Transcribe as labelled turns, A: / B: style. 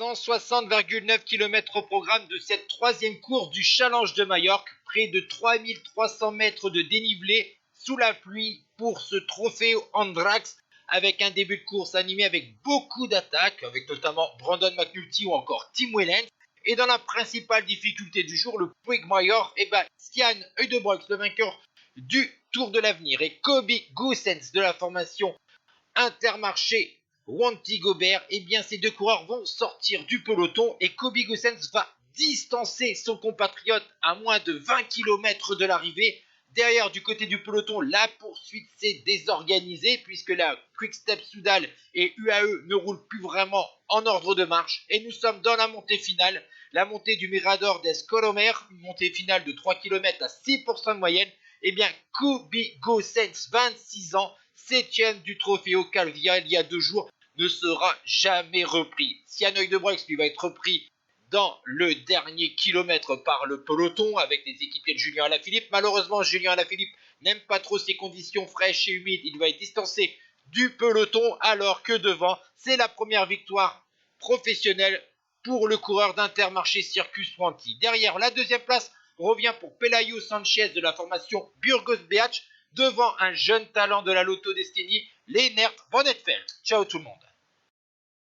A: 160,9 km au programme de cette troisième course du Challenge de Majorque, près de 3300 mètres de dénivelé sous la pluie pour ce trophée Andrax, avec un début de course animé avec beaucoup d'attaques, avec notamment Brandon McNulty ou encore Tim Wellens. Et dans la principale difficulté du jour, le Puig Major, Stian Heudebroeks, le vainqueur du Tour de l'Avenir, et Kobe Goossens de la formation Intermarché Wanty Gobert, ces deux coureurs vont sortir du peloton et Kobe Goossens va distancer son compatriote à moins de 20 km de l'arrivée. Derrière, du côté du peloton, la poursuite s'est désorganisée puisque la Quick-Step Soudal et UAE ne roulent plus vraiment en ordre de marche. Et nous sommes dans la montée finale, la montée du Mirador des Colomer, une montée finale de 3 km à 6% de moyenne. Kobe Goossens, 26 ans, 7ème du Trofeo Calvia il y a 2 jours, ne sera jamais repris. Stian Heudebroeks lui va être repris dans le dernier kilomètre par le peloton avec des équipiers de Julien Alaphilippe. Malheureusement, Julien Alaphilippe n'aime pas trop ces conditions fraîches et humides. Il va être distancé du peloton alors que devant, c'est la première victoire professionnelle pour le coureur d'Intermarché Circus Wanty. Derrière, la deuxième place revient pour Pelayo Sanchez de la formation Burgos Beach devant un jeune talent de la Lotto Destiny, Lennert Van Etfeldt. Ciao tout le monde.